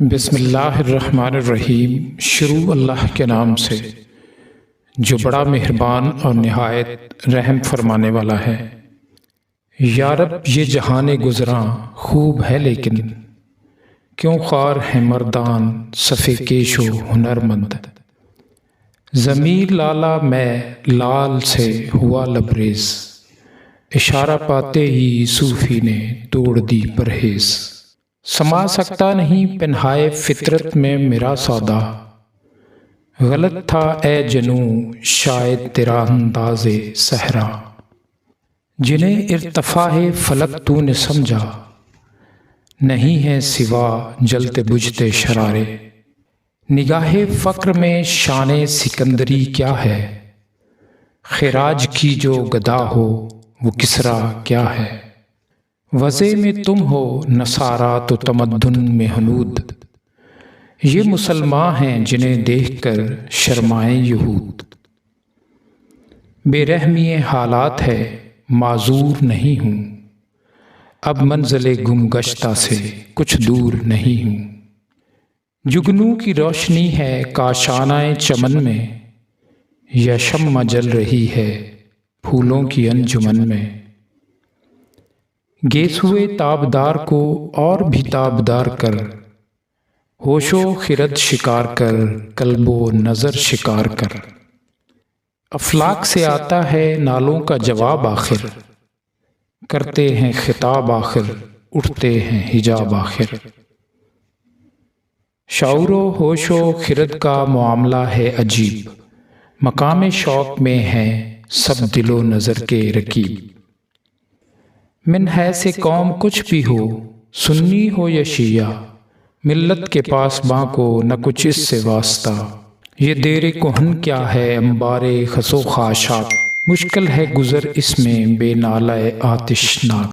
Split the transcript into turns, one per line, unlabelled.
بسم اللہ الرحمن الرحیم۔ شروع اللہ کے نام سے جو بڑا مہربان اور نہایت رحم فرمانے والا ہے۔ یا رب یہ جہان گزراں خوب ہے لیکن کیوں خوار ہیں مردان صفِ کیش و ہنرمند۔ ضمیر لالا میں لال سے ہوا لبریز، اشارہ پاتے ہی صوفی نے توڑ دی پرہیز۔ سما سکتا نہیں پنہائے فطرت میں میرا سودا، غلط تھا اے جنوں شاید تیرا انداز صحرا۔ جنہیں ارتفاع فلک تو نے سمجھا، نہیں ہے سوا جلتے بجھتے شرارے۔ نگاہ فقر میں شان سکندری کیا ہے، خراج کی جو گدا ہو وہ کسریٰ کیا ہے۔ وضع میں تم ہو نصارا تو تمدن میں ہنود، یہ مسلمان ہیں جنہیں دیکھ کر شرمائیں یہود۔ بے رحمی حالات ہے معذور نہیں ہوں، اب منزل گم گشتہ سے کچھ دور نہیں ہوں۔ جگنو کی روشنی ہے کاشانہ چمن میں، یا شمع جل رہی ہے پھولوں کی انجمن میں۔ گیسوئے تابدار کو اور بھی تابدار کر، ہوش و خرد شکار کر قلب و نظر شکار کر۔ افلاک سے آتا ہے نالوں کا جواب آخر، کرتے ہیں خطاب آخر اٹھتے ہیں حجاب آخر۔ شعور و ہوش و خرد کا معاملہ ہے عجیب، مقام شوق میں ہیں سب دل و نظر کے رقیب۔ من حیث قوم کچھ بھی ہو، سنی ہو یا شیعہ، ملت کے پاس باں کو نہ کچھ اس سے واسطہ۔ یہ دیر کہن کیا ہے انبار خس و خاشاک، مشکل ہے گزر اس میں بے نالہ آتشناک۔